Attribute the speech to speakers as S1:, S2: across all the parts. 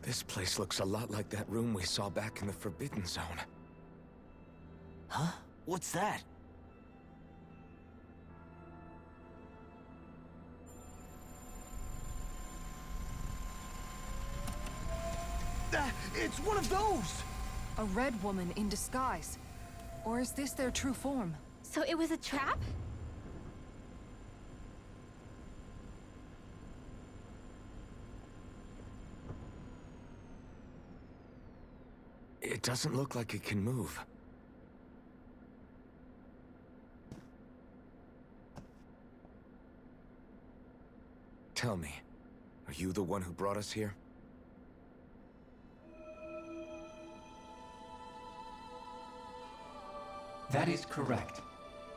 S1: This place looks a lot like that room we saw back in the Forbidden Zone.
S2: Huh? What's that? It's one of those!
S3: A red woman in disguise. Or is this their true form?
S4: So it was a trap?
S1: It doesn't look like it can move. Tell me, are you the one who brought us here?
S5: That is correct.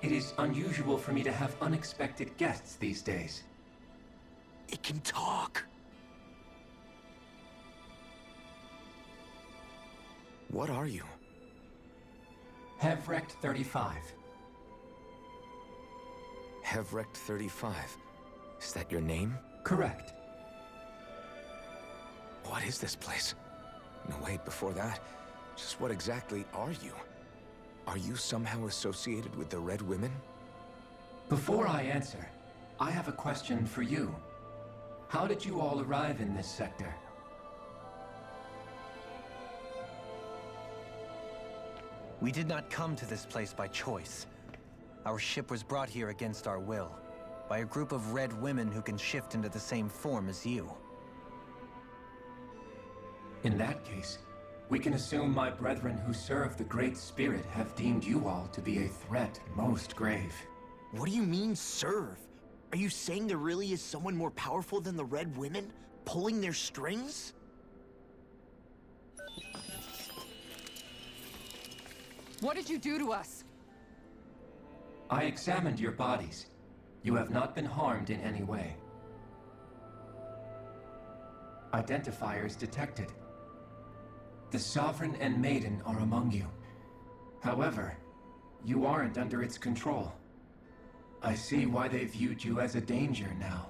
S5: It is unusual for me to have unexpected guests these days.
S2: It can talk!
S1: What are you?
S5: Hevrect 35.
S1: Hevrect 35. Is that your name?
S5: Correct.
S1: What is this place? No, wait, before that, just what exactly are you? Are you somehow associated with the Red Women?
S5: Before I answer, I have a question for you. How did you all arrive in this sector?
S6: We did not come to this place by choice. Our ship was brought here against our will, by a group of red women who can shift into the same form as you.
S5: In that case, we can assume my brethren who serve the Great Spirit have deemed you all to be a threat most grave.
S2: What do you mean, serve? Are you saying there really is someone more powerful than the Red Women, pulling their strings?
S3: What did you do to us?
S5: I examined your bodies. You have not been harmed in any way. Identifiers detected. The Sovereign and Maiden are among you. However, you aren't under its control. I see why they viewed you as a danger now.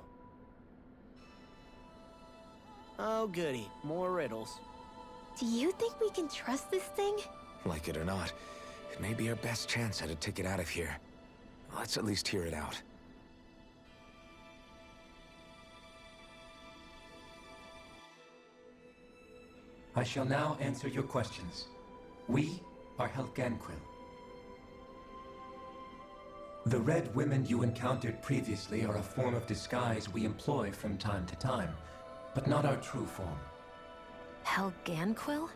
S2: Oh goody, more riddles.
S4: Do you think we can trust this thing?
S1: Like it or not, it may be our best chance at a ticket out of here. Let's at least hear it out.
S5: I shall now answer your questions. We are Helganquil. The Red Women you encountered previously are a form of disguise we employ from time to time, but not our true form.
S4: Helganquil?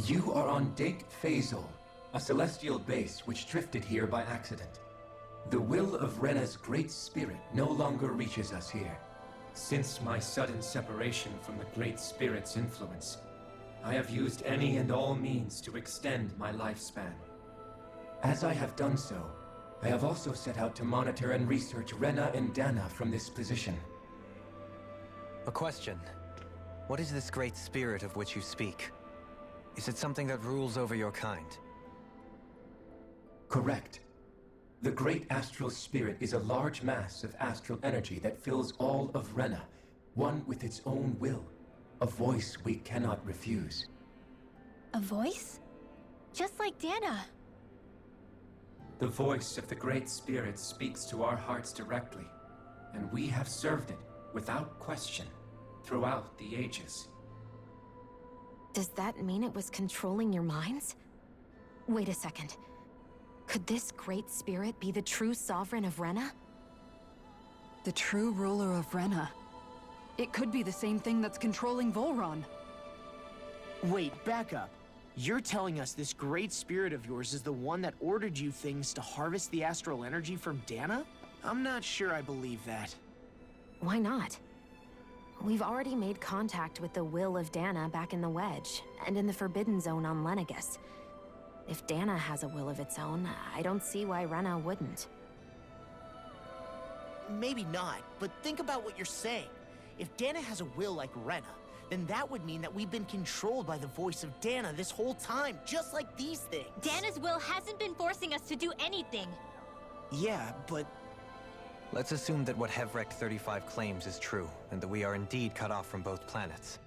S5: You are on Dake Phasol, a celestial base which drifted here by accident. The will of Rena's Great Spirit no longer reaches us here. Since my sudden separation from the Great Spirit's influence, I have used any and all means to extend my lifespan. As I have done so, I have also set out to monitor and research Rena and Dahna from this position.
S6: A question. What is this great spirit of which you speak? Is it something that rules over your kind?
S5: Correct. The Great Astral Spirit is a large mass of astral energy that fills all of Rena, one with its own will, a voice we cannot refuse.
S4: A voice? Just like Dahna.
S5: The voice of the Great Spirit speaks to our hearts directly, and we have served it, without question, throughout the ages.
S4: Does that mean it was controlling your minds? Wait a second. Could this Great Spirit be the true Sovereign of Rena?
S3: The true ruler of Rena. It could be the same thing that's controlling Volron.
S2: Wait, back up. You're telling us this great spirit of yours is the one that ordered you things to harvest the astral energy from Dahna? I'm not sure I believe that.
S4: Why not? We've already made contact with the will of Dahna back in the Wedge, and in the Forbidden Zone on Lenegus. If Dahna has a will of its own, I don't see why Rena wouldn't.
S2: Maybe not, but think about what you're saying. If Dahna has a will like Rena, then that would mean that we've been controlled by the voice of Dahna this whole time, just like these things.
S7: Dahna's will hasn't been forcing us to do anything.
S2: Yeah, but...
S6: Let's assume that what Hevrect 35 claims is true, and that we are indeed cut off from both planets.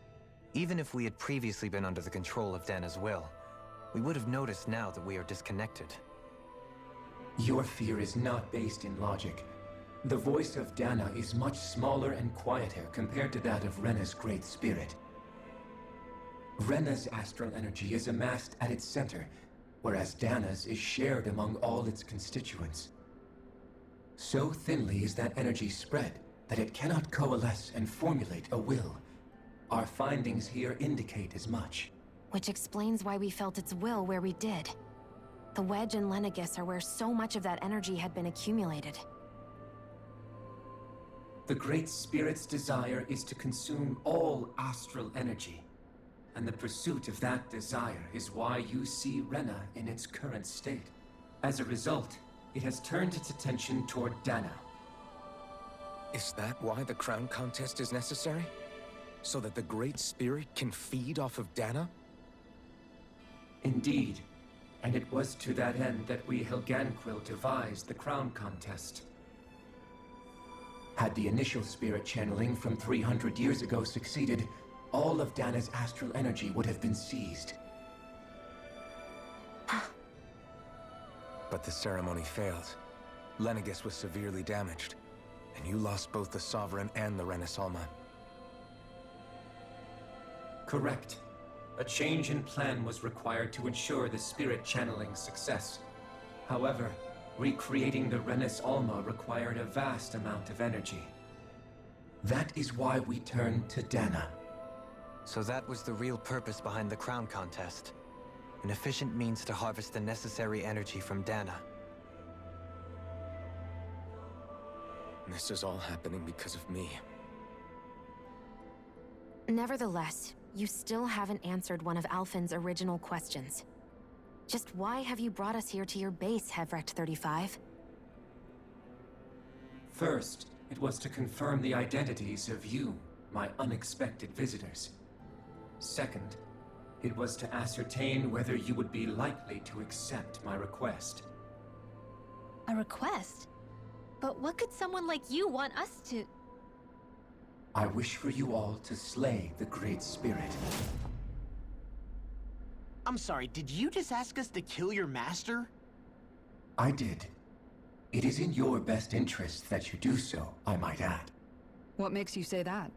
S6: Even if we had previously been under the control of Dahna's will, we would have noticed now that we are disconnected.
S5: Your fear is not based in logic. The voice of Dahna is much smaller and quieter compared to that of Rena's great spirit. Rena's astral energy is amassed at its center, whereas Dahna's is shared among all its constituents. So thinly is that energy spread that it cannot coalesce and formulate a will. Our findings here indicate as much.
S4: Which explains why we felt its will where we did. The Wedge and Lenegis are where so much of that energy had been accumulated.
S5: The Great Spirit's desire is to consume all astral energy. And the pursuit of that desire is why you see Rena in its current state. As a result, it has turned its attention toward Dahna.
S1: Is that why the crown contest is necessary? So that the Great Spirit can feed off of Dahna?
S5: Indeed. And it was to that end that we Helganquil devised the crown contest. Had the initial spirit channeling from 300 years ago succeeded, all of Dahna's astral energy would have been seized.
S1: But the ceremony failed. Lenegis was severely damaged, and you lost both the Sovereign and the Renasalma.
S5: Correct. A change in plan was required to ensure the spirit channeling success. However, recreating the Renis Alma required a vast amount of energy. That is why we turned to Dahna.
S6: So that was the real purpose behind the crown contest. An efficient means to harvest the necessary energy from Dahna.
S1: This is all happening because of me.
S4: Nevertheless, you still haven't answered one of Alphen's original questions. Just why have you brought us here to your base, Hevrecht 35?
S5: First, it was to confirm the identities of you, my unexpected visitors. Second, it was to ascertain whether you would be likely to accept my request.
S7: A request? But what could someone like you want us to...
S5: I wish for you all to slay the Great Spirit.
S2: I'm sorry, did you just ask us to kill your master?
S5: I did. It is in your best interest that you do so, I might add.
S3: What makes you say that?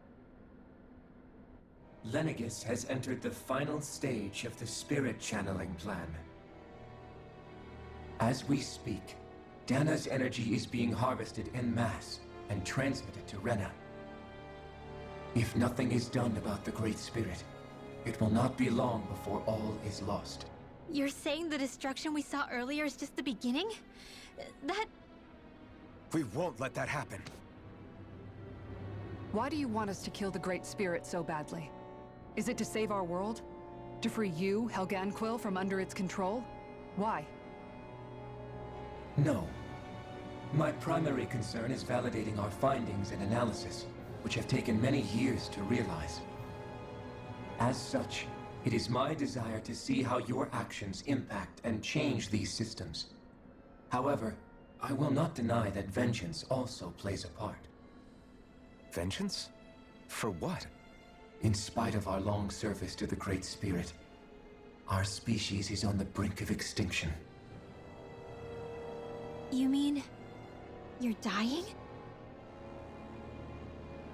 S5: Lenegis has entered the final stage of the spirit channeling plan. As we speak, Dahna's energy is being harvested en masse and transmitted to Rena. If nothing is done about the Great Spirit, it will not be long before all is lost.
S7: You're saying the destruction we saw earlier is just the beginning? That...
S1: We won't let that happen.
S3: Why do you want us to kill the Great Spirit so badly? Is it to save our world? To free you, Helganquil, from under its control? Why?
S5: No. My primary concern is validating our findings and analysis, which have taken many years to realize. As such, it is my desire to see how your actions impact and change these systems. However, I will not deny that vengeance also plays a part.
S1: Vengeance? For what?
S5: In spite of our long service to the Great Spirit, our species is on the brink of extinction.
S7: You mean... you're dying?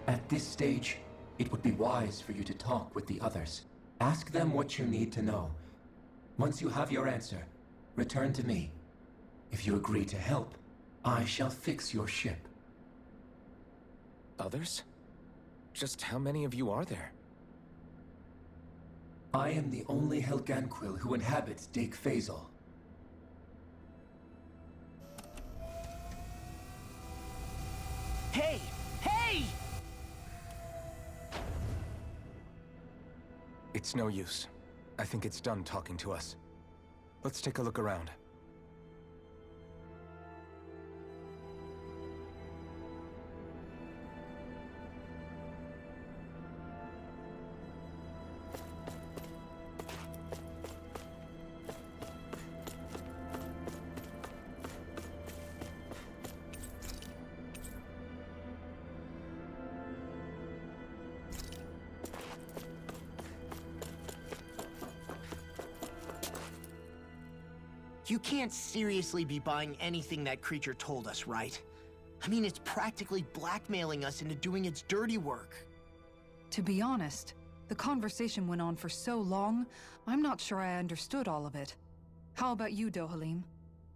S5: At this stage, it would be wise for you to talk with the others. Ask them what you need to know. Once you have your answer, return to me. If you agree to help, I shall fix your ship.
S1: Others? Just how many of you are there?
S5: I am the only Helganquil who inhabits Dake Faisal.
S2: Hey! Hey!
S1: It's no use. I think it's done talking to us. Let's take a look around.
S2: You can't seriously be buying anything that creature told us, right? I mean, it's practically blackmailing us into doing its dirty work.
S3: To be honest, the conversation went on for so long, I'm not sure I understood all of it. How about you, Dohalim?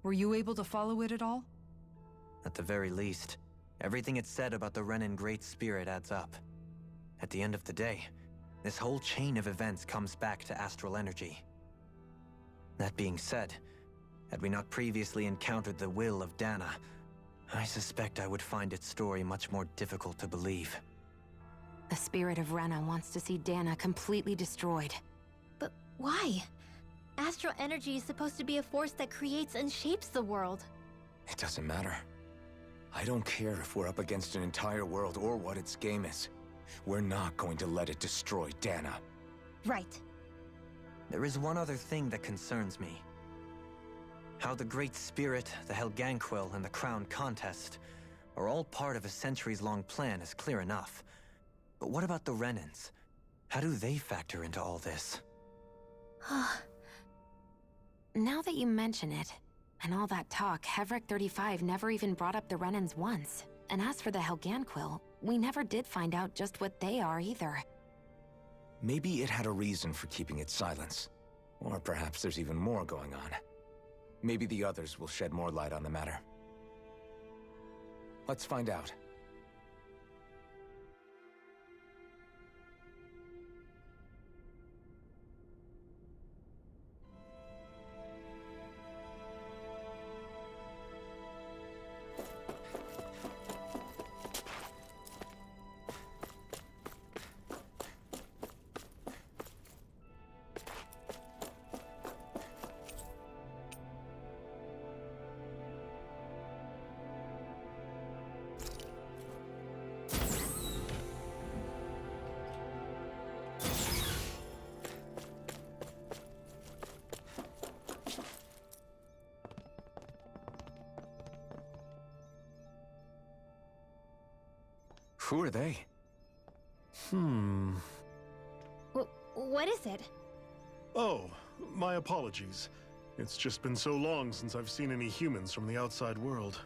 S3: Were you able to follow it at all?
S6: At the very least, everything it said about the Renan Great Spirit adds up. At the end of the day, this whole chain of events comes back to astral energy. That being said, had we not previously encountered the will of Dahna, I suspect I would find its story much more difficult to believe.
S4: The spirit of Rena wants to see Dahna completely destroyed.
S7: But why? Astral energy is supposed to be a force that creates and shapes the world.
S1: It doesn't matter. I don't care if we're up against an entire world or what its game is. We're not going to let it destroy Dahna.
S7: Right.
S6: There is one other thing that concerns me. How the Great Spirit, the Helganquil, and the Crown Contest are all part of a centuries-long plan is clear enough. But what about the Renans? How do they factor into all this?
S4: Now that you mention it, and all that talk, Hevrek 35 never even brought up the Renans once. And as for the Helganquil, we never did find out just what they are either.
S1: Maybe it had a reason for keeping its silence. Or perhaps there's even more going on. Maybe the others will shed more light on the matter. Let's find out. Who are they?
S7: What is it?
S8: Oh, my apologies. It's just been so long since I've seen any humans from the outside world.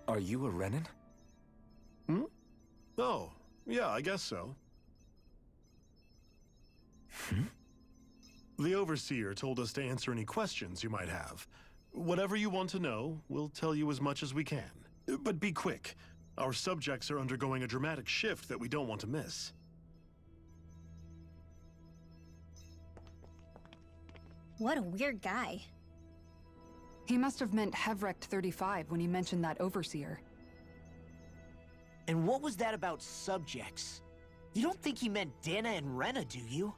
S1: Are you a Renan?
S8: Oh, yeah, I guess so. The Overseer told us to answer any questions you might have. Whatever you want to know, we'll tell you as much as we can. But be quick. Our subjects are undergoing a dramatic shift that we don't want to miss.
S7: What a weird guy.
S3: He must have meant Hevrek 35 when he mentioned that Overseer.
S2: And what was that about subjects? You don't think he meant Dahna and Rena, do you?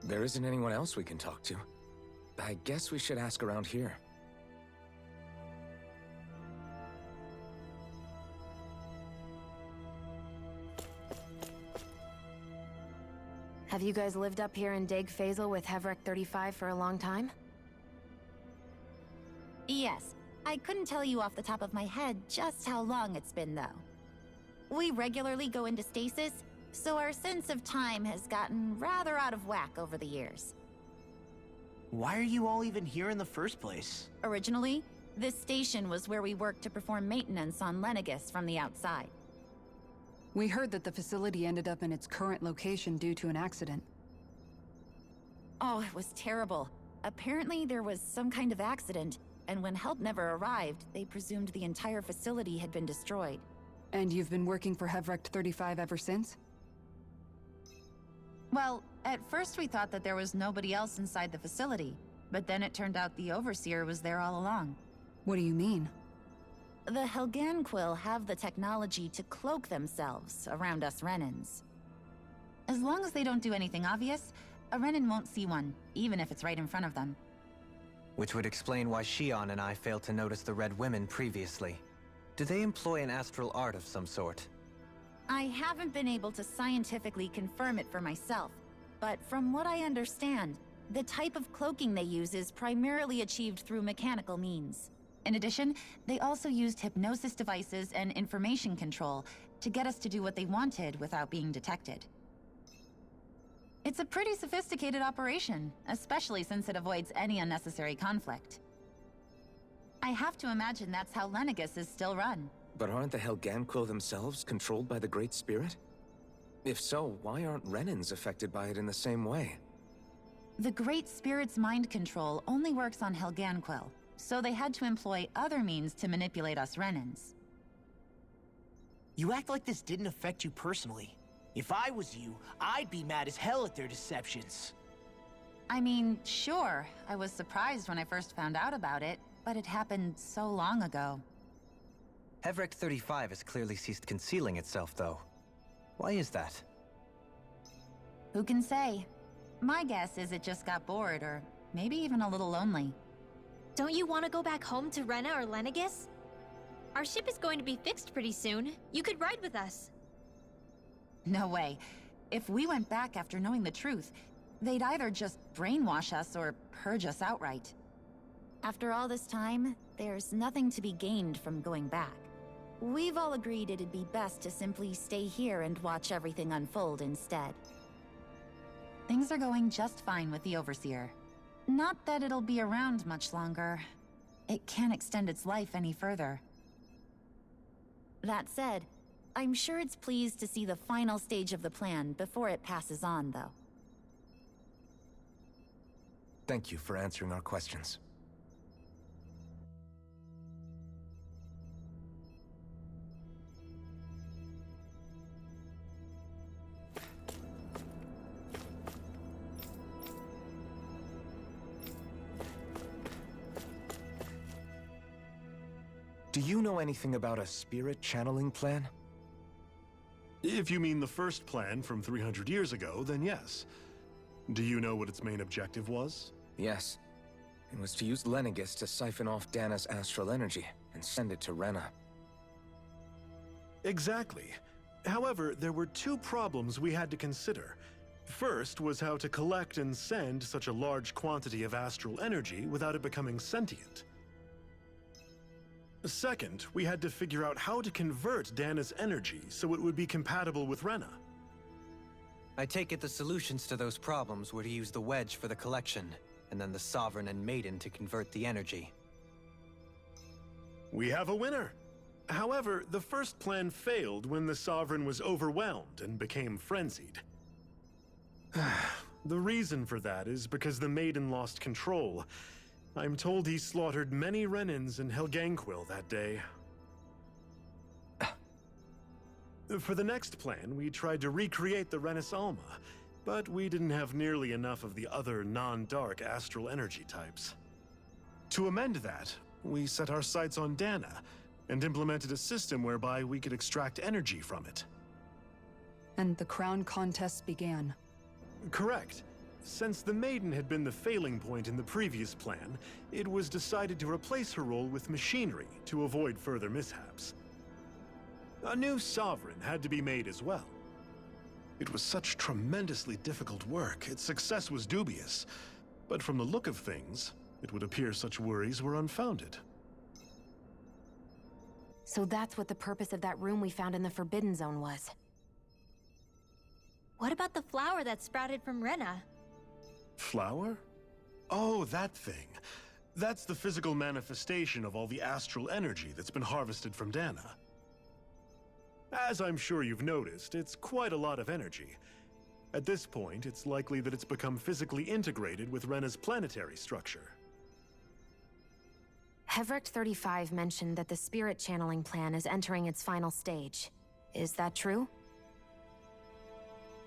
S1: There isn't anyone else we can talk to. I guess we should ask around here.
S4: Have you guys lived up here in Deg Faisal with Hevrek 35 for a long time?
S9: Yes. I couldn't tell you off the top of my head just how long it's been, though. We regularly go into stasis, so our sense of time has gotten rather out of whack over the years.
S2: Why are you all even here in the first place?
S9: Originally, this station was where we worked to perform maintenance on Lenegis from the outside.
S3: We heard that the facility ended up in its current location due to an accident.
S9: Oh, it was terrible. Apparently there was some kind of accident, and when help never arrived, they presumed the entire facility had been destroyed.
S3: And you've been working for Hevrek 35 ever since?
S9: Well, at first we thought that there was nobody else inside the facility, but then it turned out the Overseer was there all along.
S3: What do you mean?
S9: The Helganquil have the technology to cloak themselves around us Renans. As long as they don't do anything obvious, a Renan won't see one, even if it's right in front of them.
S6: Which would explain why Shionne and I failed to notice the Red Women previously. Do they employ an astral art of some sort?
S9: I haven't been able to scientifically confirm it for myself, but from what I understand, the type of cloaking they use is primarily achieved through mechanical means. In addition, they also used hypnosis devices and information control to get us to do what they wanted without being detected. It's a pretty sophisticated operation, especially since it avoids any unnecessary conflict. I have to imagine that's how Lenegis is still run.
S1: But aren't the Helganquil themselves controlled by the Great Spirit? If so, why aren't Renans affected by it in the same way?
S9: The Great Spirit's mind control only works on Helganquil, so they had to employ other means to manipulate us Renans.
S2: You act like this didn't affect you personally. If I was you, I'd be mad as hell at their deceptions.
S9: I mean, sure, I was surprised when I first found out about it, but it happened so long ago.
S6: Hevrek 35 has clearly ceased concealing itself, though. Why is that?
S9: Who can say? My guess is it just got bored, or maybe even a little lonely.
S7: Don't you want to go back home to Rena or Lenegis? Our ship is going to be fixed pretty soon. You could ride with us.
S9: No way. If we went back after knowing the truth, they'd either just brainwash us or purge us outright. After all this time, there's nothing to be gained from going back. We've all agreed it'd be best to simply stay here and watch everything unfold instead. Things are going just fine with the Overseer. Not that it'll be around much longer. It can't extend its life any further. That said, I'm sure it's pleased to see the final stage of the plan before it passes on, though.
S1: Thank you for answering our questions. Do you know anything about a spirit channeling plan?
S8: If you mean the first plan from 300 years ago, then yes. Do you know what its main objective was?
S1: Yes. It was to use Lenegis to siphon off Dahna's astral energy and send it to Rena.
S8: Exactly. However, there were two problems we had to consider. First was how to collect and send such a large quantity of astral energy without it becoming sentient. Second, we had to figure out how to convert Dahna's energy so it would be compatible with Rena.
S6: I take it the solutions to those problems were to use the wedge for the collection, and then the Sovereign and Maiden to convert the energy.
S8: We have a winner! However, the first plan failed when the Sovereign was overwhelmed and became frenzied. The reason for that is because the Maiden lost control. I'm told he slaughtered many Renans in Helganquil that day. For the next plan, we tried to recreate the Renis Alma, but we didn't have nearly enough of the other non-dark astral energy types. To amend that, we set our sights on Dahna, and implemented a system whereby we could extract energy from it.
S3: And the crown contest began.
S8: Correct. Since the Maiden had been the failing point in the previous plan, it was decided to replace her role with machinery to avoid further mishaps. A new Sovereign had to be made as well. It was such tremendously difficult work, its success was dubious. But from the look of things, it would appear such worries were unfounded.
S4: So that's what the purpose of that room we found in the Forbidden Zone was.
S7: What about the flower that sprouted from Rena?
S8: Flower? Oh, that thing. That's the physical manifestation of all the astral energy that's been harvested from Dahna. As I'm sure you've noticed, it's quite a lot of energy. At this point, it's likely that it's become physically integrated with Rena's planetary structure.
S4: Hevrek 35 mentioned that the spirit channeling plan is entering its final stage. Is that true?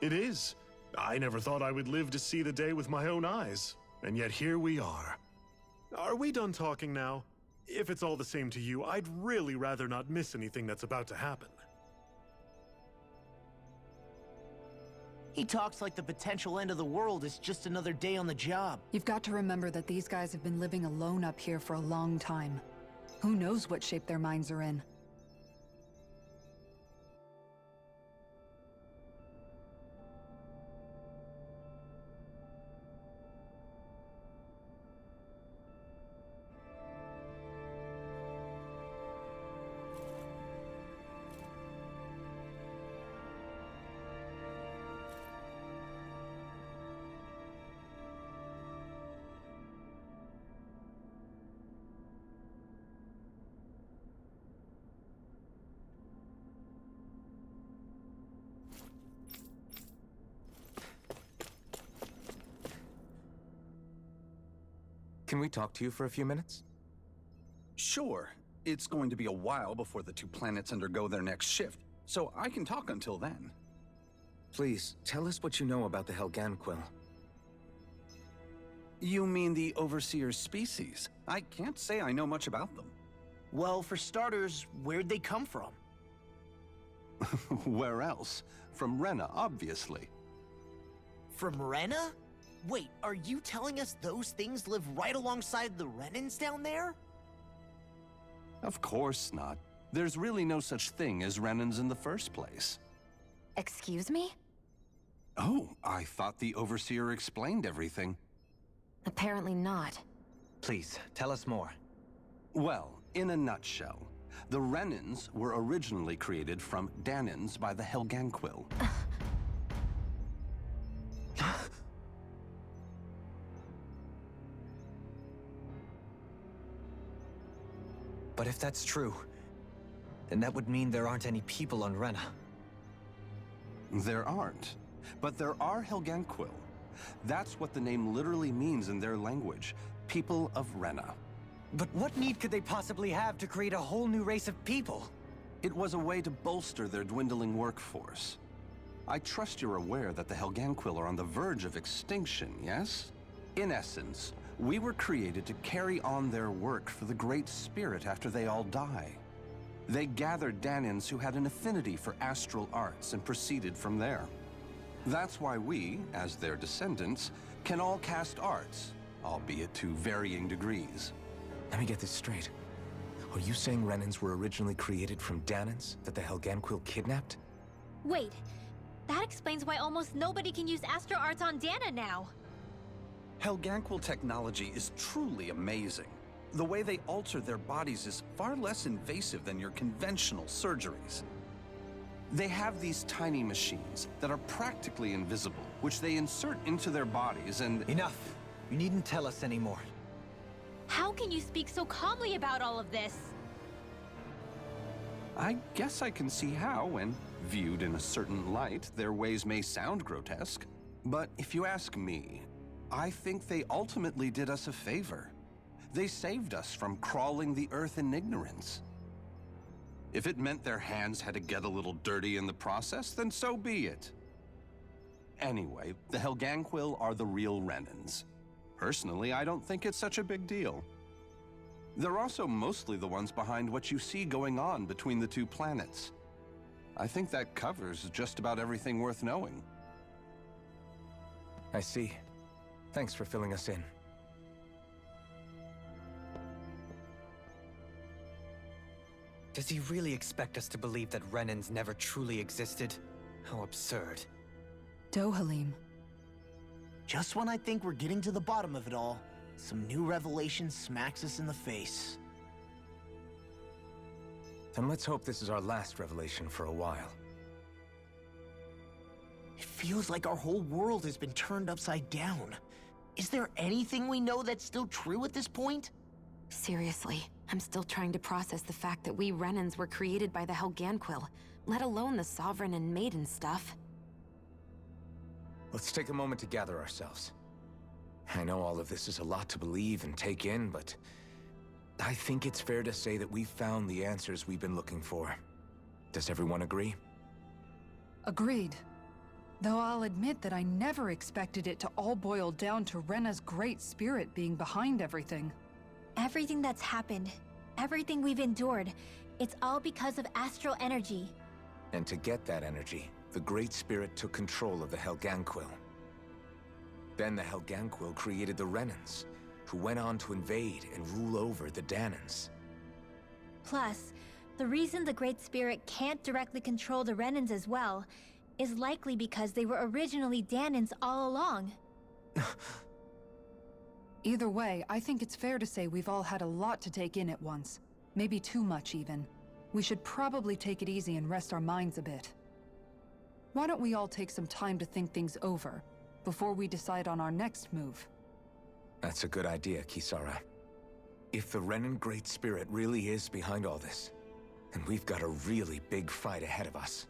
S8: It is. I never thought I would live to see the day with my own eyes, and yet here we are. Are we done talking now? If it's all the same to you, I'd really rather not miss anything that's about to happen.
S2: He talks like the potential end of the world is just another day on the job.
S3: You've got to remember that these guys have been living alone up here for a long time. Who knows what shape their minds are in?
S1: Can we talk to you for a few minutes?
S10: Sure. It's going to be a while before the two planets undergo their next shift, so I can talk until then.
S1: Please, tell us what you know about the Helganquil.
S10: You mean the Overseer's species? I can't say I know much about them.
S2: Well, for starters, where'd they come from?
S10: Where else? From Rena, obviously.
S2: From Rena? Wait, are you telling us those things live right alongside the Renans down there?
S10: Of course not. There's really no such thing as Renans in the first place.
S4: Excuse me?
S10: Oh, I thought the Overseer explained everything.
S4: Apparently not.
S6: Please, tell us more.
S10: Well, in a nutshell, the Renans were originally created from Dahnans by the Helganquil.
S6: But if that's true, then that would mean there aren't any people on Rena.
S10: There aren't, but there are Helganquil. That's what the name literally means in their language, people of Rena.
S6: But what need could they possibly have to create a whole new race of people?
S10: It was a way to bolster their dwindling workforce. I trust you're aware that the Helganquil are on the verge of extinction, yes? In essence, we were created to carry on their work for the Great Spirit after they all die. They gathered Dahnans who had an affinity for astral arts and proceeded from there. That's why we, as their descendants, can all cast arts, albeit to varying degrees.
S1: Let me get this straight. Are you saying Renans were originally created from Dahnans that the Helganquil kidnapped?
S7: Wait, that explains why almost nobody can use astro arts on Dahna now.
S10: Helganquil technology is truly amazing. The way they alter their bodies is far less invasive than your conventional surgeries. They have these tiny machines that are practically invisible, which they insert into their bodies and—
S6: Enough! You needn't tell us anymore.
S7: How can you speak so calmly about all of this?
S10: I guess I can see how, when viewed in a certain light, their ways may sound grotesque. But if you ask me, I think they ultimately did us a favor. They saved us from crawling the earth in ignorance. If it meant their hands had to get a little dirty in the process, then so be it. Anyway, the Helganquil are the real Renans. Personally, I don't think it's such a big deal. They're also mostly the ones behind what you see going on between the two planets. I think that covers just about everything worth knowing.
S1: I see. Thanks for filling us in.
S6: Does he really expect us to believe that Renans never truly existed? How absurd.
S3: Dohalim.
S2: Just when I think we're getting to the bottom of it all, some new revelation smacks us in the face.
S1: Then let's hope this is our last revelation for a while.
S2: It feels like our whole world has been turned upside down. Is there anything we know that's still true at this point?
S4: Seriously, I'm still trying to process the fact that we Renans were created by the Helganquil, let alone the Sovereign and Maiden stuff.
S1: Let's take a moment to gather ourselves. I know all of this is a lot to believe and take in, but I think it's fair to say that we've found the answers we've been looking for. Does everyone agree?
S3: Agreed. Though I'll admit that I never expected it to all boil down to Rena's great spirit being behind everything.
S7: Everything that's happened, everything we've endured, it's all because of astral energy.
S1: And to get that energy, the Great Spirit took control of the Helganquil. Then the Helganquil created the Renans, who went on to invade and rule over the Dahnans.
S7: Plus, the reason the Great Spirit can't directly control the Renans as well is likely because they were originally Dahnans all along.
S3: Either way, I think it's fair to say we've all had a lot to take in at once. Maybe too much, even. We should probably take it easy and rest our minds a bit. Why don't we all take some time to think things over, before we decide on our next move?
S1: That's a good idea, Kisara. If the Renan Great Spirit really is behind all this, then we've got a really big fight ahead of us.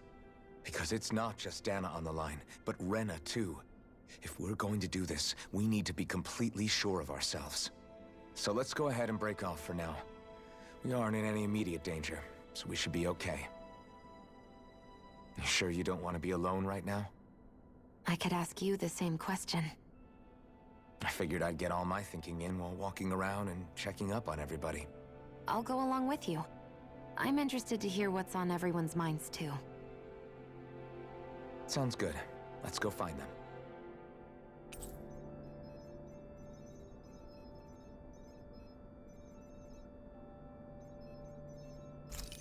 S1: Because it's not just Dahna on the line, but Rena too. If we're going to do this, we need to be completely sure of ourselves. So let's go ahead and break off for now. We aren't in any immediate danger, so we should be okay. You sure you don't want to be alone right now?
S4: I could ask you the same question.
S1: I figured I'd get all my thinking in while walking around and checking up on everybody.
S4: I'll go along with you. I'm interested to hear what's on everyone's minds, too.
S1: Sounds good. Let's go find them.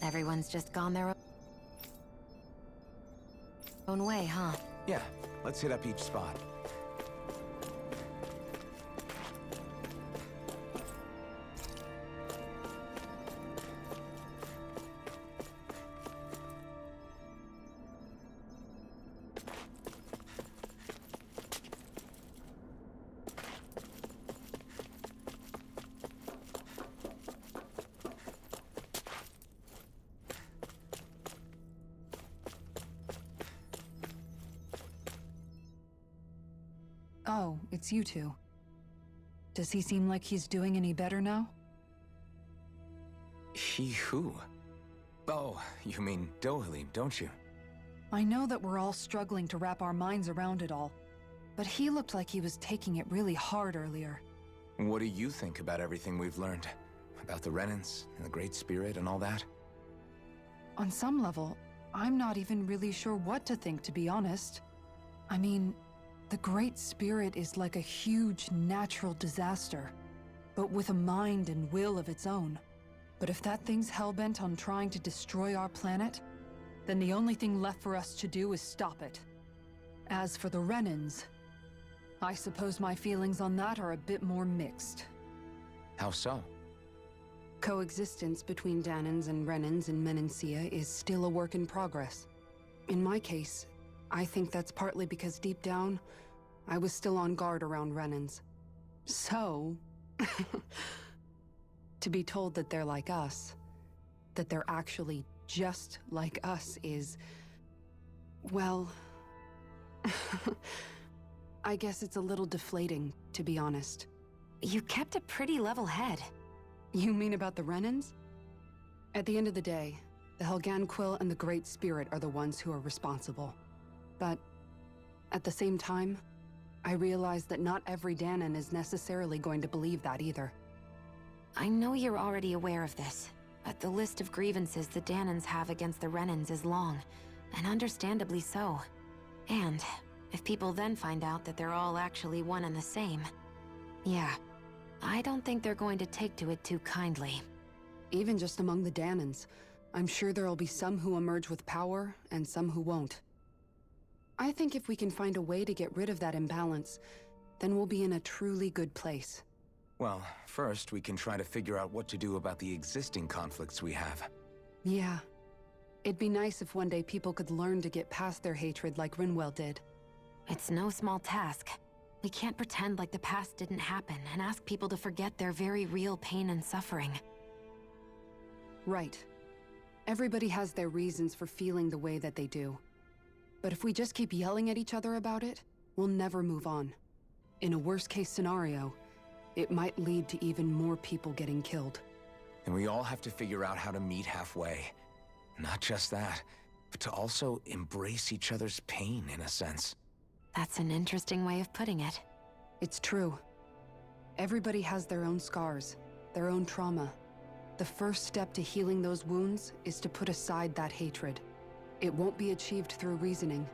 S4: Everyone's just gone their own way, huh?
S1: Yeah, let's hit up each spot.
S3: Oh, it's you two. Does he seem like he's doing any better now?
S1: He who? Oh, you mean Dohalim, don't you?
S3: I know that we're all struggling to wrap our minds around it all, but he looked like he was taking it really hard earlier.
S1: What do you think about everything we've learned? About the Renans, and the Great Spirit, and all that?
S3: On some level, I'm not even really sure what to think, to be honest. I mean, the Great Spirit is like a huge natural disaster, but with a mind and will of its own. But if that thing's hellbent on trying to destroy our planet, then the only thing left for us to do is stop it. As for the Renans, I suppose my feelings on that are a bit more mixed.
S1: How so?
S11: Coexistence between Dahnans and Renans in Menancia is still a work in progress. In my case, I think that's partly because deep down, I was still on guard around Renans. So, to be told that they're like us, that they're actually just like us is, well, I guess it's a little deflating, to be honest.
S4: You kept a pretty level head.
S11: You mean about the Renans? At the end of the day, the Helganquil and the Great Spirit are the ones who are responsible. But at the same time, I realize that not every Dahnan is necessarily going to believe that either.
S4: I know you're already aware of this, but the list of grievances the Dahnans have against the Renans is long, and understandably so. And if people then find out that they're all actually one and the same, yeah, I don't think they're going to take to it too kindly.
S11: Even just among the Dahnans, I'm sure there'll be some who emerge with power and some who won't. I think if we can find a way to get rid of that imbalance, then we'll be in a truly good place.
S1: Well, first we can try to figure out what to do about the existing conflicts we have.
S11: Yeah. It'd be nice if one day people could learn to get past their hatred like Rinwell did.
S4: It's no small task. We can't pretend like the past didn't happen and ask people to forget their very real pain and suffering.
S11: Right. Everybody has their reasons for feeling the way that they do. But if we just keep yelling at each other about it, we'll never move on. In a worst-case scenario, it might lead to even more people getting killed.
S1: And we all have to figure out how to meet halfway. Not just that, but to also embrace each other's pain, in a sense.
S4: That's an interesting way of putting it.
S11: It's true. Everybody has their own scars, their own trauma. The first step to healing those wounds is to put aside that hatred. It won't be achieved through reasoning,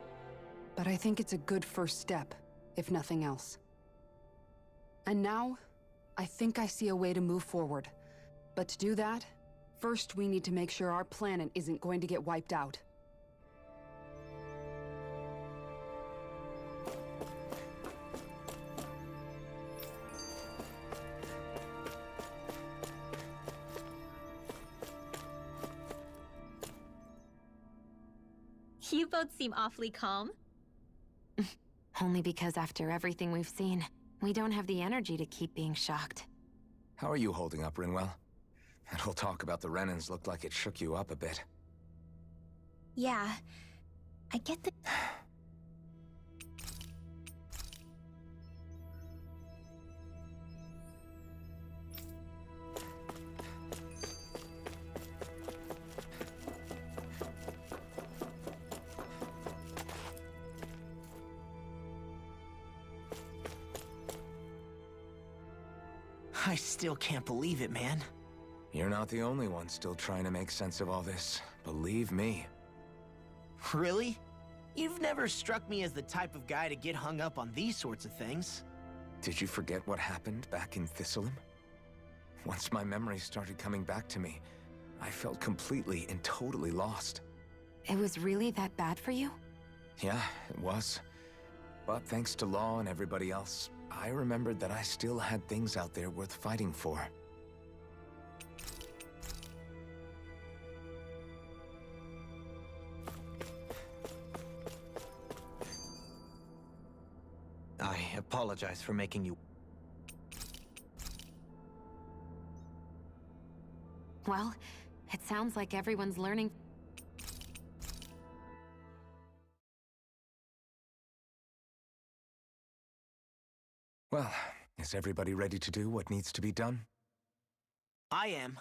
S11: but I think it's a good first step, if nothing else. And now, I think I see a way to move forward. But to do that, first we need to make sure our planet isn't going to get wiped out.
S7: You both seem awfully calm.
S4: Only because after everything we've seen, we don't have the energy to keep being shocked.
S1: How are you holding up, Rinwell? That whole talk about the Renans looked like it shook you up a bit.
S7: Yeah, I get the...
S2: I still can't believe it, man.
S1: You're not the only one still trying to make sense of all this. Believe me.
S2: Really? You've never struck me as the type of guy to get hung up on these sorts of things.
S1: Did you forget what happened back in Thistleum? Once my memories started coming back to me, I felt completely and totally lost.
S4: It was really that bad for you?
S1: Yeah, it was. But thanks to Law and everybody else, I remembered that I still had things out there worth fighting for.
S6: I apologize for making you...
S4: Well, it sounds like everyone's learning.
S1: Well, is everybody ready to do what needs to be done?
S2: I am.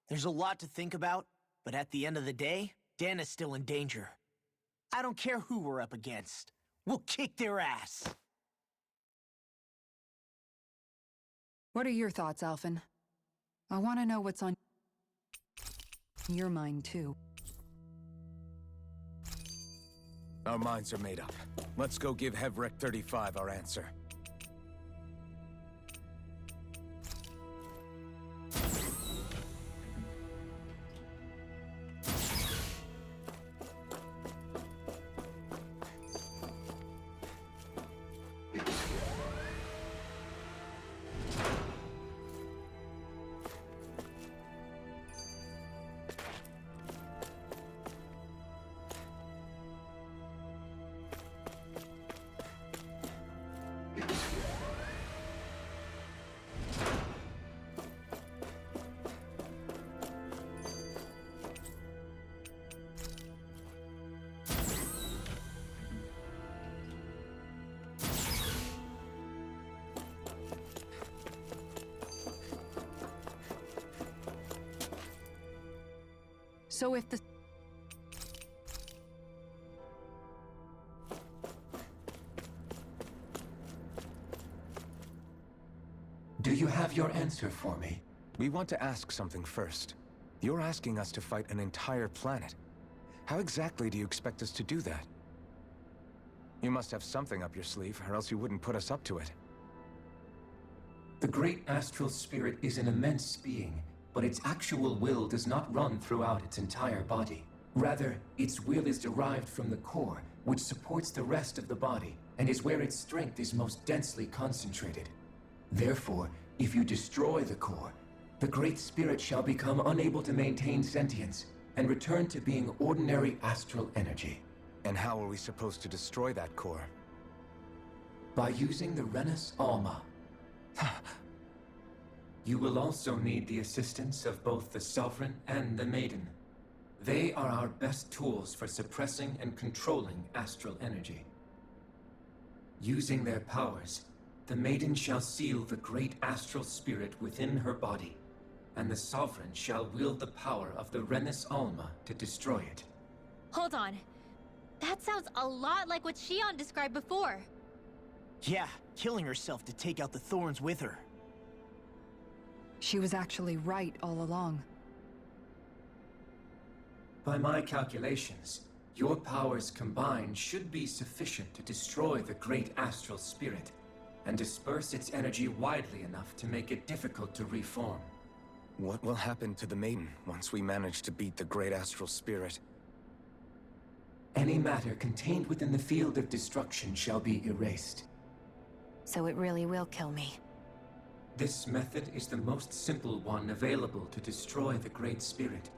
S2: There's a lot to think about, but at the end of the day, Dana's still in danger. I don't care who we're up against. We'll kick their ass.
S3: What are your thoughts, Alphen? I want to know what's on your mind, too.
S1: Our minds are made up. Let's go give Hevrek 35 our answer.
S3: So if the...
S5: Do you have your answer for me?
S1: We want to ask something first. You're asking us to fight an entire planet. How exactly do you expect us to do that? You must have something up your sleeve, or else you wouldn't put us up to it.
S5: The great astral spirit is an immense being, but its actual will does not run throughout its entire body. Rather, its will is derived from the core, which supports the rest of the body, and is where its strength is most densely concentrated. Therefore, if you destroy the core, the Great Spirit shall become unable to maintain sentience, and return to being ordinary astral energy.
S1: And how are we supposed to destroy that core?
S5: By using the Rena's Alma. You will also need the assistance of both the Sovereign and the Maiden. They are our best tools for suppressing and controlling astral energy. Using their powers, the Maiden shall seal the great astral spirit within her body, and the Sovereign shall wield the power of the Rena's Alma to destroy it.
S7: Hold on. That sounds a lot like what Shionne described before.
S2: Yeah, killing herself to take out the thorns with her.
S3: She was actually right all along.
S5: By my calculations, your powers combined should be sufficient to destroy the great astral spirit, and disperse its energy widely enough to make it difficult to reform.
S1: What will happen to the Maiden once we manage to beat the great astral spirit?
S5: Any matter contained within the field of destruction shall be erased.
S4: So it really will kill me.
S5: This method is the most simple one available to destroy the Great Spirit,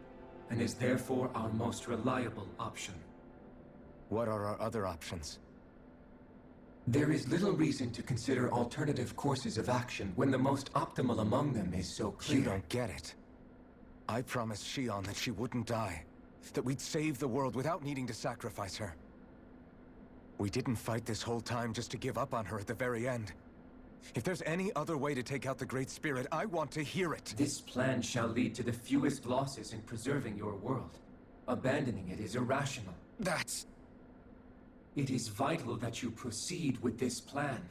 S5: and is therefore our most reliable option.
S1: What are our other options?
S5: There is little reason to consider alternative courses of action when the most optimal among them is so clear.
S1: You don't get it. I promised Shionne that she wouldn't die, that we'd save the world without needing to sacrifice her. We didn't fight this whole time just to give up on her at the very end. If there's any other way to take out the Great Spirit, I want to hear it.
S5: This plan shall lead to the fewest losses in preserving your world. Abandoning it is irrational.
S1: That's...
S5: It is vital that you proceed with this plan.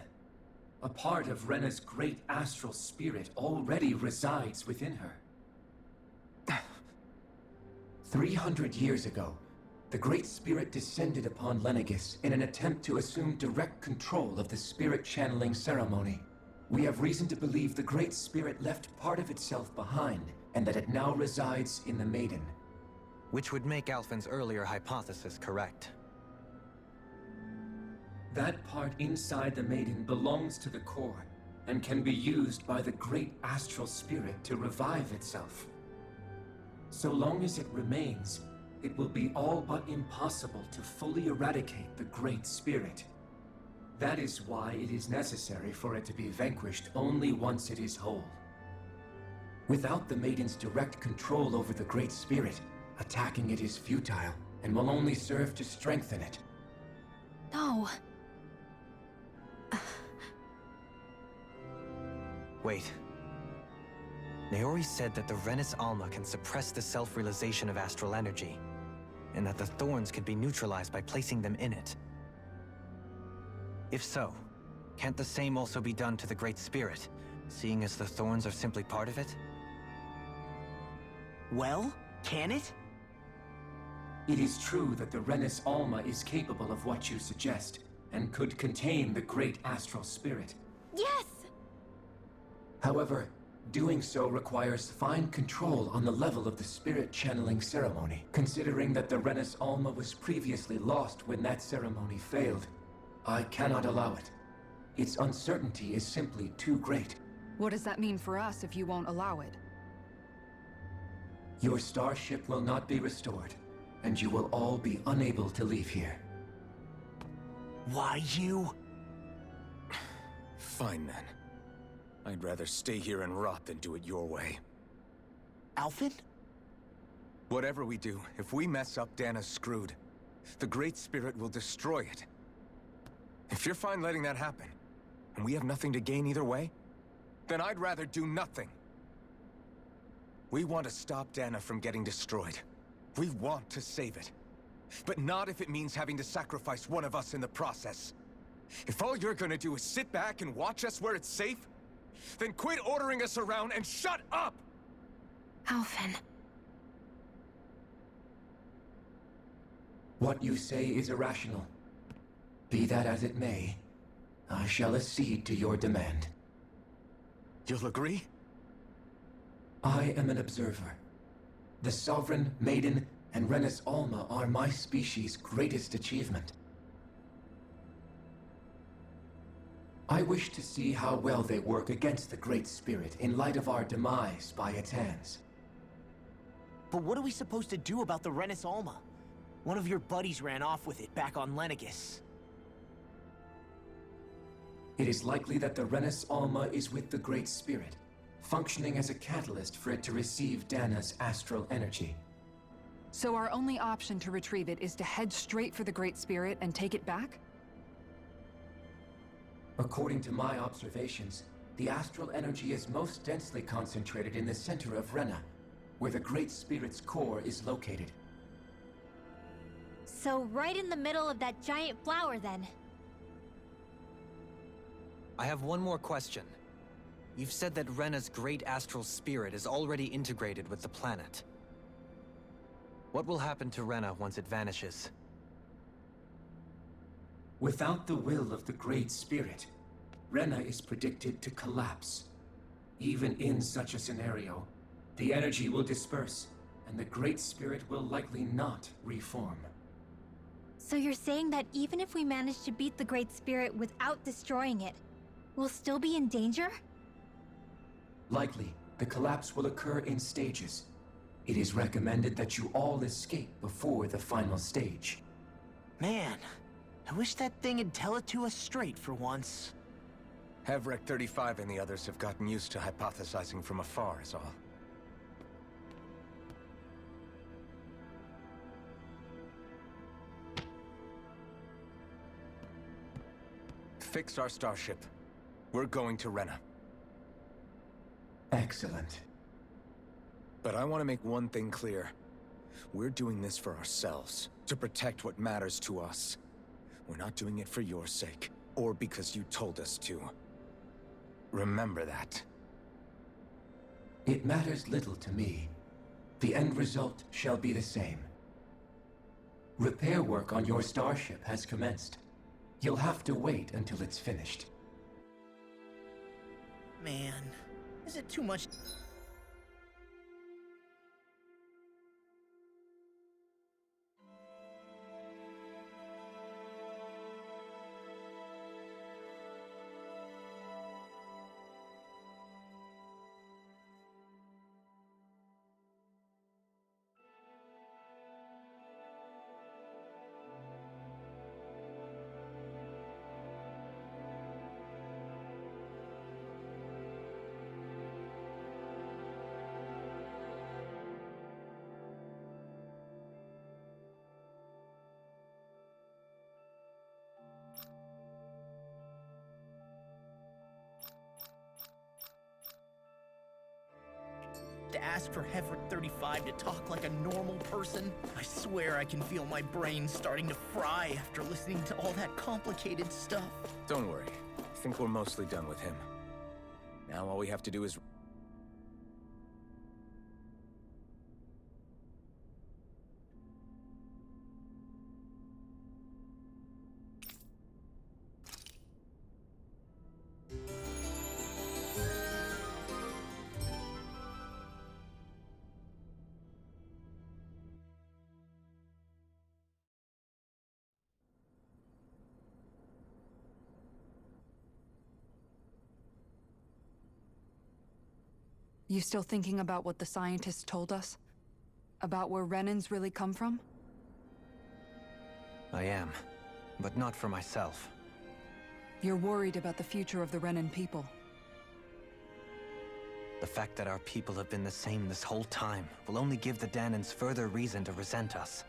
S5: A part of Rena's great astral spirit already resides within her. 300 years ago, the Great Spirit descended upon Lenegis in an attempt to assume direct control of the spirit channeling ceremony. We have reason to believe the Great Spirit left part of itself behind, and that it now resides in the Maiden.
S6: Which would make Alphen's earlier hypothesis correct.
S5: That part inside the Maiden belongs to the core, and can be used by the great astral spirit to revive itself. So long as it remains, it will be all but impossible to fully eradicate the Great Spirit. That is why it is necessary for it to be vanquished only once it is whole. Without the Maiden's direct control over the Great Spirit, attacking it is futile, and will only serve to strengthen it.
S7: No.
S6: Wait. Naori said that the Renis Alma can suppress the self-realization of astral energy, and that the thorns can be neutralized by placing them in it. If so, can't the same also be done to the Great Spirit, seeing as the thorns are simply part of it?
S2: Well, can it?
S5: It is true that the Renis Alma is capable of what you suggest, and could contain the great astral spirit.
S7: Yes!
S5: However, doing so requires fine control on the level of the spirit channeling ceremony, considering that the Renis Alma was previously lost when that ceremony failed. I cannot allow it. Its uncertainty is simply too great.
S3: What does that mean for us if you won't allow it?
S5: Your starship will not be restored, and you will all be unable to leave here.
S2: Why you?
S1: Fine then. I'd rather stay here and rot than do it your way.
S2: Alphen?
S1: Whatever we do, if we mess up, Dana's screwed. The Great Spirit will destroy it. If you're fine letting that happen, and we have nothing to gain either way, then I'd rather do nothing. We want to stop Dana from getting destroyed. We want to save it. But not if it means having to sacrifice one of us in the process. If all you're gonna do is sit back and watch us where it's safe, then quit ordering us around and shut up!
S4: Alphen.
S5: What you say is irrational. Be that as it may, I shall accede to your demand.
S1: You'll agree?
S5: I am an observer. The Sovereign, Maiden, and Renis Alma are my species' greatest achievement. I wish to see how well they work against the Great Spirit in light of our demise by its hands.
S2: But what are we supposed to do about the Renis Alma? One of your buddies ran off with it back on Lenegis.
S5: It is likely that the Renis Alma is with the Great Spirit, functioning as a catalyst for it to receive Dana's astral energy.
S3: So our only option to retrieve it is to head straight for the Great Spirit and take it back?
S5: According to my observations, the astral energy is most densely concentrated in the center of Rena, where the Great Spirit's core is located.
S7: So right in the middle of that giant flower, then.
S6: I have one more question. You've said that Rena's great astral spirit is already integrated with the planet. What will happen to Rena once it vanishes?
S5: Without the will of the Great Spirit, Rena is predicted to collapse. Even in such a scenario, the energy will disperse, and the Great Spirit will likely not reform.
S7: So you're saying that even if we manage to beat the Great Spirit without destroying it, we'll still be in danger?
S5: Likely, the collapse will occur in stages. It is recommended that you all escape before the final stage.
S2: Man, I wish that thing would tell it to us straight for once.
S1: Havrek 35 and the others have gotten used to hypothesizing from afar, is all. Fix our starship. We're going to Rena.
S5: Excellent.
S1: But I want to make one thing clear. We're doing this for ourselves, to protect what matters to us. We're not doing it for your sake, or because you told us to. Remember that.
S5: It matters little to me. The end result shall be the same. Repair work on your starship has commenced. You'll have to wait until it's finished.
S2: Man, is it too much? To ask for Heifer 35 to talk like a normal person? I swear I can feel my brain starting to fry after listening to all that complicated stuff.
S1: Don't worry. I think we're mostly done with him. Now all we have to do is...
S3: You still thinking about what the scientists told us? About where Renans really come from?
S6: I am, but not for myself.
S3: You're worried about the future of the Renan people.
S6: The fact that our people have been the same this whole time will only give the Dahnans further reason to resent us.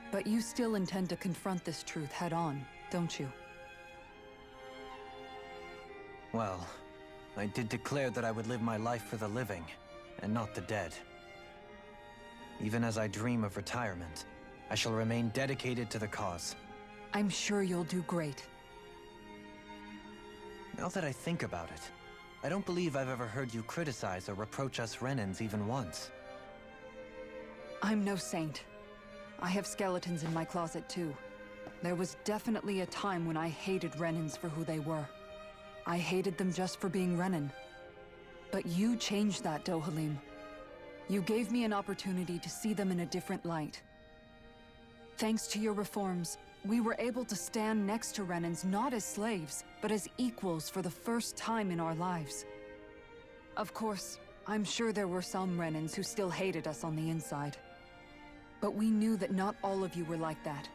S3: But you still intend to confront this truth head-on, don't you?
S6: Well, I did declare that I would live my life for the living, and not the dead. Even as I dream of retirement, I shall remain dedicated to the cause.
S3: I'm sure you'll do great.
S6: Now that I think about it, I don't believe I've ever heard you criticize or reproach us Renans even once.
S3: I'm no saint. I have skeletons in my closet too. There was definitely a time when I hated Renans for who they were. I hated them just for being Renan. But you changed that, Dohalim. You gave me an opportunity to see them in a different light. Thanks to your reforms, we were able to stand next to Renans not as slaves, but as equals for the first time in our lives. Of course, I'm sure there were some Renans who still hated us on the inside. But we knew that not all of you were like that.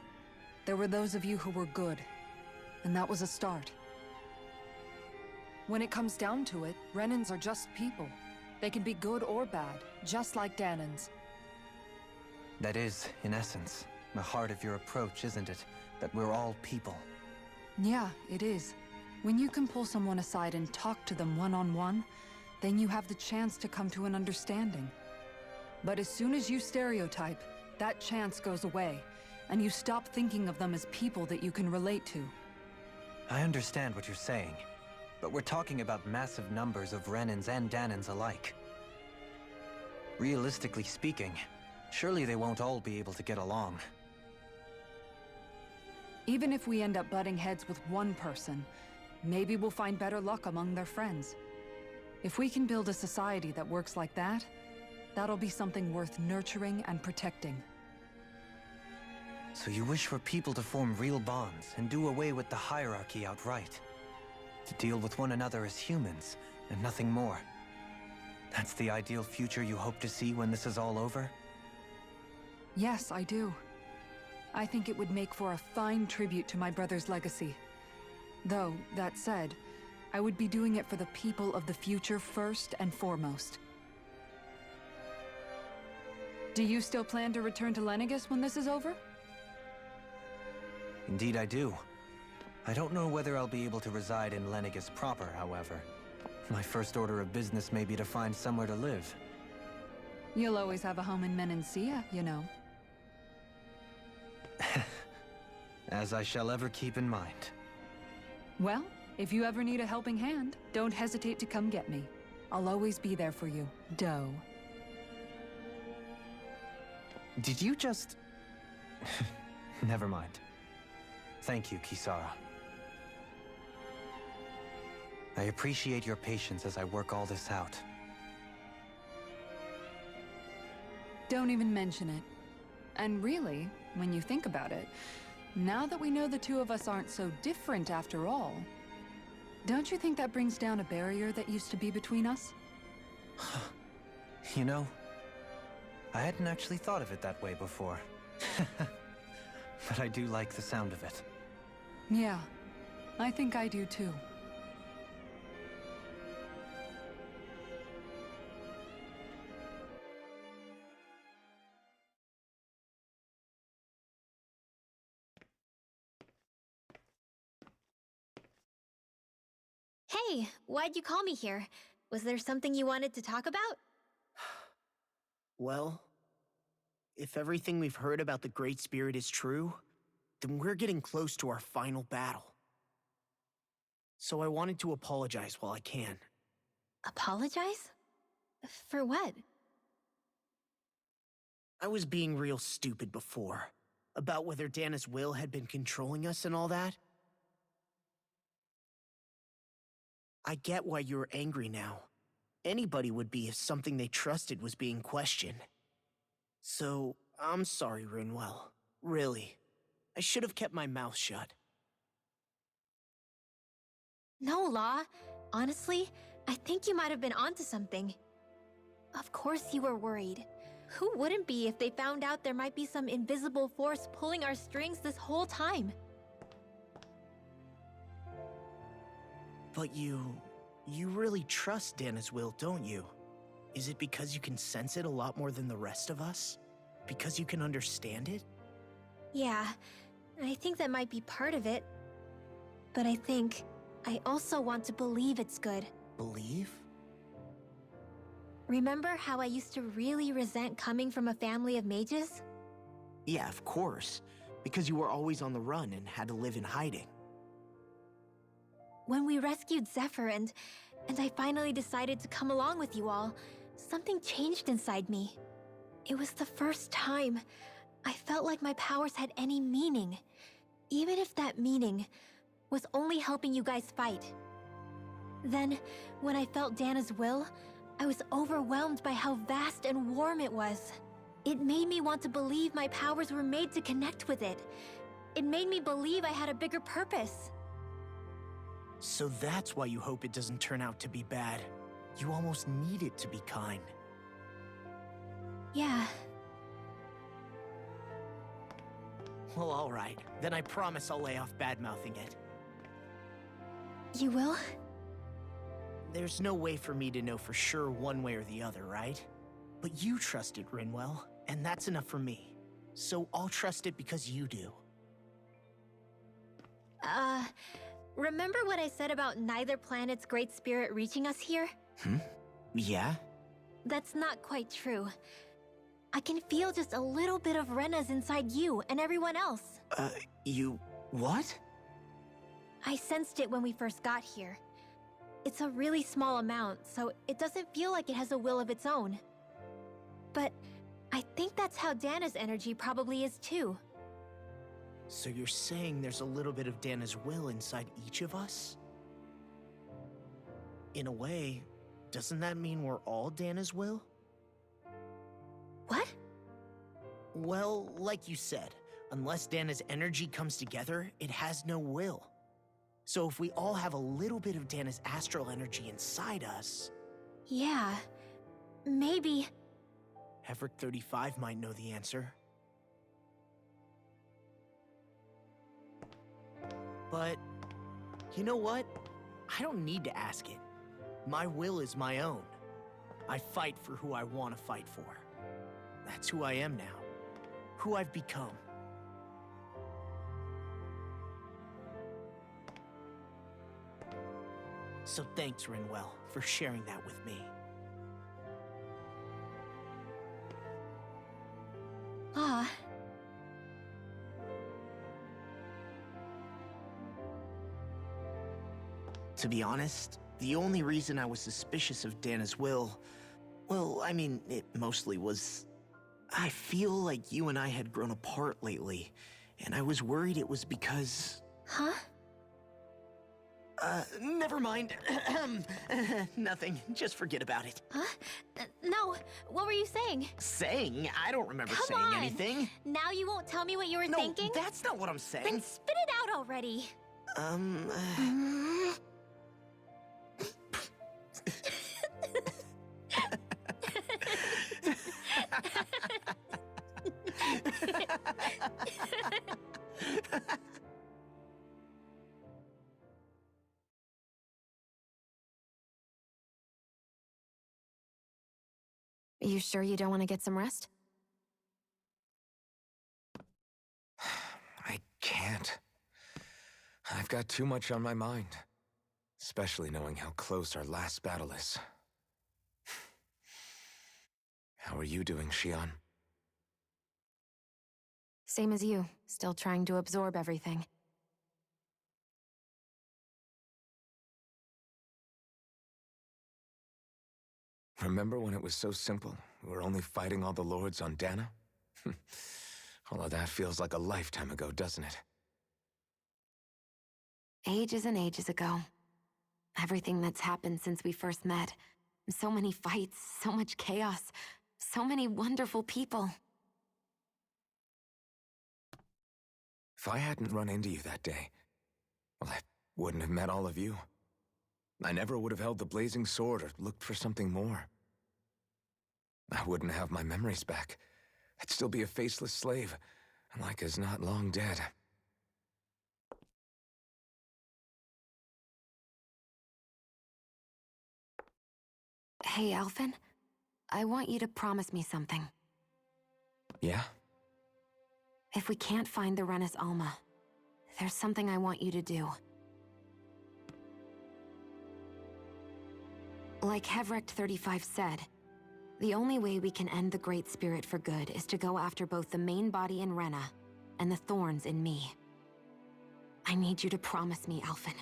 S3: There were those of you who were good, and that was a start. When it comes down to it, Renans are just people. They can be good or bad, just like Dahnans.
S6: That is, in essence, the heart of your approach, isn't it? That we're all people.
S3: Yeah, it is. When you can pull someone aside and talk to them one-on-one, then you have the chance to come to an understanding. But as soon as you stereotype, that chance goes away, and you stop thinking of them as people that you can relate to.
S6: I understand what you're saying, but we're talking about massive numbers of Renans and Dahnans alike. Realistically speaking, surely they won't all be able to get along.
S3: Even if we end up butting heads with one person, maybe we'll find better luck among their friends. If we can build a society that works like that, that'll be something worth nurturing and protecting.
S6: So you wish for people to form real bonds and do away with the hierarchy outright? To deal with one another as humans, and nothing more? That's the ideal future you hope to see when this is all over?
S3: Yes, I do. I think it would make for a fine tribute to my brother's legacy. Though, that said, I would be doing it for the people of the future first and foremost. Do you still plan to return to Lenegis when this is over?
S6: Indeed I do. I don't know whether I'll be able to reside in Lenegis proper, however. My first order of business may be to find somewhere to live.
S3: You'll always have a home in Menancia, you know.
S6: As I shall ever keep in mind.
S3: Well, If you ever need a helping hand, don't hesitate to come get me. I'll always be there for you, Doe.
S6: Did you just... Never mind. Thank you, Kisara. I appreciate your patience as I work all this out.
S3: Don't even mention it. And really, when you think about it, now that we know the two of us aren't so different after all, don't you think that brings down a barrier that used to be between us?
S6: You know, I hadn't actually thought of it that way before. But I do like the sound of it.
S3: Yeah, I think I do too.
S7: Hey, why'd you call me here? Was there something you wanted to talk about?
S2: Well, if everything we've heard about the Great Spirit is true, then we're getting close to our final battle. So I wanted to apologize while I can.
S7: Apologize? For what?
S2: I was being real stupid before, about whether Dana's will had been controlling us and all that. I get why you're angry now. Anybody would be if something they trusted was being questioned. So, I'm sorry, Rinwell. Really. I should have kept my mouth shut.
S7: No, Law. Honestly, I think you might have been onto something. Of course you were worried. Who wouldn't be if they found out there might be some invisible force pulling our strings this whole time?
S2: But you really trust Dana's will, don't you? Is it because you can sense it a lot more than the rest of us? Because you can understand it?
S7: Yeah, I think that might be part of it. But I also want to believe it's good.
S2: Believe?
S7: Remember how I used to really resent coming from a family of mages?
S2: Yeah, of course. Because you were always on the run and had to live in hiding.
S7: When we rescued Zephyr and I finally decided to come along with you all, something changed inside me. It was the first time I felt like my powers had any meaning, even if that meaning was only helping you guys fight. Then, when I felt Dana's will, I was overwhelmed by how vast and warm it was. It made me want to believe my powers were made to connect with it. It made me believe I had a bigger purpose.
S2: So that's why you hope it doesn't turn out to be bad. You almost need it to be kind.
S7: Yeah.
S2: Well, alright. Then I promise I'll lay off bad-mouthing it.
S7: You will?
S2: There's no way for me to know for sure one way or the other, right? But you trust it, Rinwell, and that's enough for me. So I'll trust it because you do.
S7: Remember what I said about neither planet's great spirit reaching us here?
S2: Yeah?
S7: That's not quite true. I can feel just a little bit of Rena's inside you and everyone else.
S2: You... what?
S7: I sensed it when we first got here. It's a really small amount, so it doesn't feel like it has a will of its own. But I think that's how Dana's energy probably is too.
S2: So you're saying there's a little bit of Dana's will inside each of us? In a way, doesn't that mean we're all Dana's will?
S7: What?
S2: Well, like you said, unless Dana's energy comes together, it has no will. So if we all have a little bit of Dana's astral energy inside us...
S7: Yeah, maybe...
S2: Hefric 35 might know the answer. But, you know what? I don't need to ask it. My will is my own. I fight for who I want to fight for. That's who I am now. Who I've become. So thanks, Rinwell, for sharing that with me.
S7: Ah.
S2: To be honest, the only reason I was suspicious of Dana's will, well, I mean, it mostly was... I feel like you and I had grown apart lately, and I was worried it was because...
S7: Huh?
S2: Never mind. Nothing. Just forget about it.
S7: Huh? No, what were you saying?
S2: Saying? I don't remember
S7: Come
S2: saying
S7: on.
S2: anything.
S7: Now you won't tell me what you were thinking?
S2: No, that's not what I'm saying.
S7: Then spit it out already.
S4: You sure you don't want to get some rest?
S1: I can't. I've got too much on my mind. Especially knowing how close our last battle is. How are you doing, Shionne?
S4: Same as you, still trying to absorb everything.
S1: Remember when it was so simple? We were only fighting all the lords on Dahna? All of that feels like a lifetime ago, doesn't it?
S4: Ages and ages ago. Everything that's happened since we first met. So many fights, so much chaos, so many wonderful people.
S1: If I hadn't run into you that day, well, I wouldn't have met all of you. I never would have held the blazing sword or looked for something more. I wouldn't have my memories back. I'd still be a faceless slave, like as not long dead.
S4: Hey, Alphen. I want you to promise me something.
S1: Yeah?
S4: If we can't find the Rena's Alma, there's something I want you to do. Like Hevrect 35 said, the only way we can end the Great Spirit for good is to go after both the main body in Rena and the thorns in me. I need you to promise me, Alphen,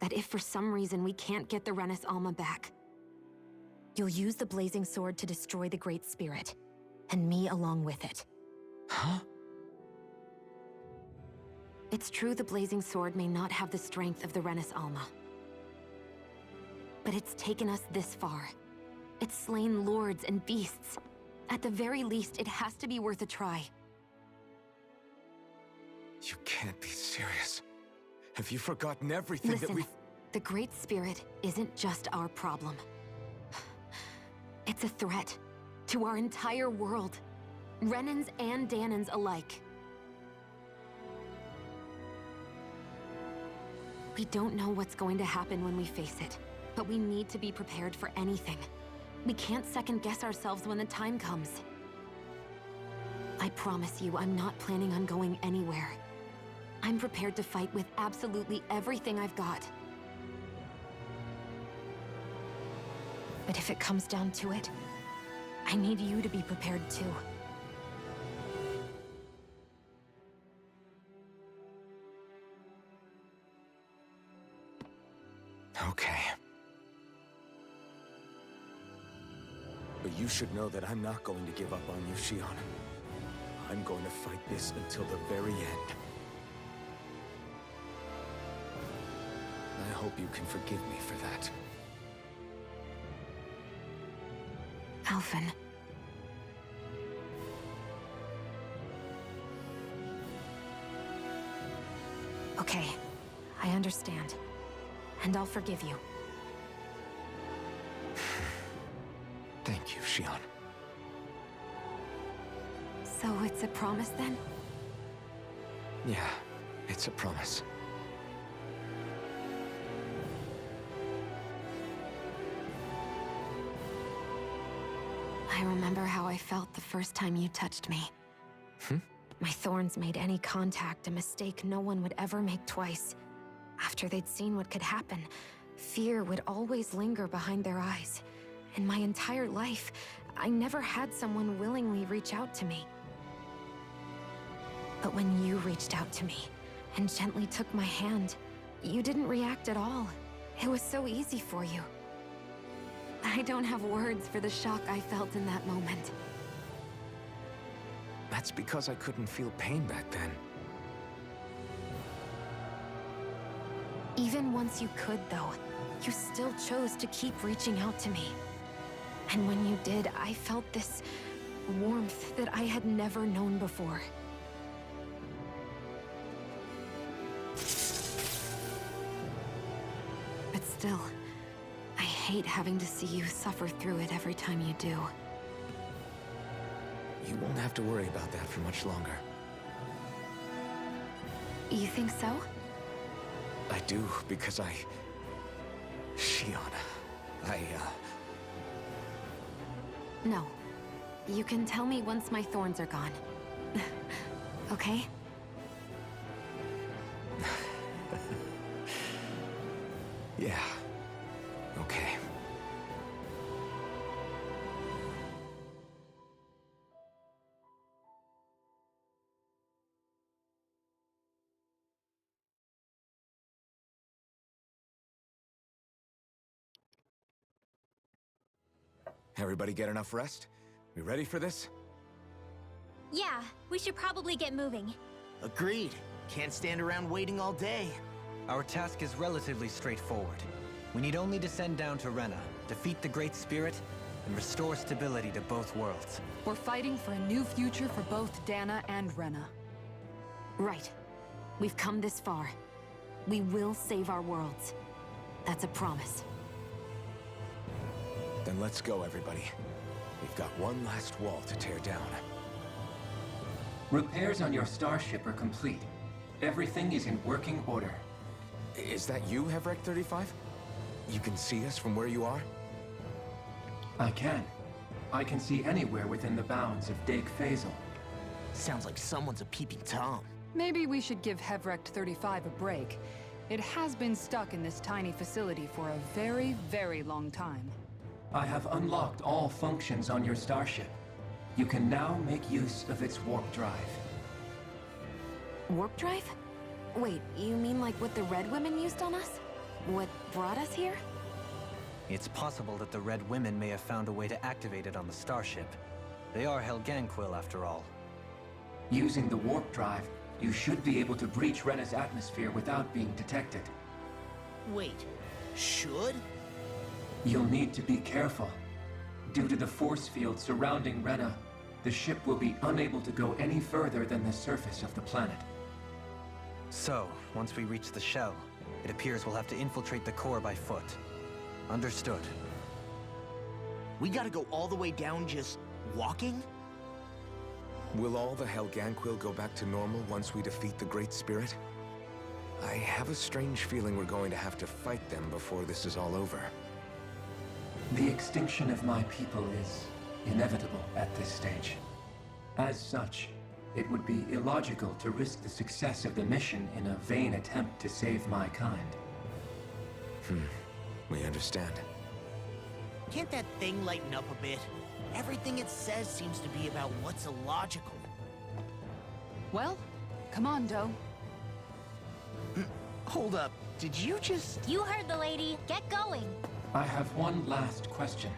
S4: that if for some reason we can't get the Rena's Alma back, you'll use the blazing sword to destroy the Great Spirit, and me along with it.
S1: Huh?
S4: It's true the blazing sword may not have the strength of the Rena's Alma. But it's taken us this far. It's slain lords and beasts. At the very least, it has to be worth a try.
S1: You can't be serious. Have you forgotten everything
S4: Listen,
S1: that we've...
S4: the Great Spirit isn't just our problem. It's a threat to our entire world. Renans and Dahnans alike. We don't know what's going to happen when we face it, but we need to be prepared for anything. We can't second-guess ourselves when the time comes. I promise you, I'm not planning on going anywhere. I'm prepared to fight with absolutely everything I've got. But if it comes down to it, I need you to be prepared too.
S1: Okay. But you should know that I'm not going to give up on you, Shionne. I'm going to fight this until the very end. I hope you can forgive me for that.
S4: Alphen. Okay, I understand. And I'll forgive you.
S1: Thank you, Shionne.
S4: So it's a promise then?
S1: Yeah, it's a promise.
S4: I remember how I felt the first time you touched me. My thorns made any contact a mistake no one would ever make twice. After they'd seen what could happen, fear would always linger behind their eyes. In my entire life, I never had someone willingly reach out to me. But when you reached out to me and gently took my hand, you didn't react at all. It was so easy for you. I don't have words for the shock I felt in that moment.
S1: That's because I couldn't feel pain back then.
S4: Even once you could, though, you still chose to keep reaching out to me. And when you did, I felt this warmth that I had never known before. But still, I hate having to see you suffer through it every time you do.
S1: You won't have to worry about that for much longer.
S4: You think so?
S1: I do, because Shionne,
S4: No. You can tell me once my thorns are gone. Okay?
S1: Yeah. Okay. Everybody get enough rest? We ready for this?
S7: Yeah, we should probably get moving.
S2: Agreed. Can't stand around waiting all day.
S6: Our task is relatively straightforward. We need only descend down to Rena, defeat the Great Spirit, and restore stability to both worlds.
S3: We're fighting for a new future for both Dahna and Rena.
S4: Right. We've come this far. We will save our worlds. That's a promise.
S1: Then let's go, everybody. We've got one last wall to tear down.
S5: Repairs on your starship are complete. Everything is in working order.
S1: Is that you, Hevrek 35? You can see us from where you are?
S5: I can. I can see anywhere within the bounds of Dahna Faisal.
S2: Sounds like someone's a peeping Tom.
S3: Maybe we should give Hevrek 35 a break. It has been stuck in this tiny facility for a very, very long time.
S5: I have unlocked all functions on your starship. You can now make use of its warp drive.
S4: Warp drive? Wait, you mean like what the Red Women used on us? What brought us here?
S6: It's possible that the Red Women may have found a way to activate it on the starship. They are Helganquil, after all.
S5: Using the warp drive, you should be able to breach Rena's atmosphere without being detected.
S2: Wait, should?
S5: You'll need to be careful. Due to the force field surrounding Rena, the ship will be unable to go any further than the surface of the planet.
S6: So, once we reach the shell, it appears we'll have to infiltrate the core by foot. Understood.
S2: We gotta go all the way down just walking?
S1: Will all the Helganquil go back to normal once we defeat the Great Spirit? I have a strange feeling we're going to have to fight them before this is all over.
S5: The extinction of my people is inevitable at this stage. As such, it would be illogical to risk the success of the mission in a vain attempt to save my kind.
S1: We understand.
S2: Can't that thing lighten up a bit? Everything it says seems to be about what's illogical.
S3: Well, come on, Doe.
S2: Hold up, did you just...
S7: You heard the lady. Get going.
S5: I have one last question.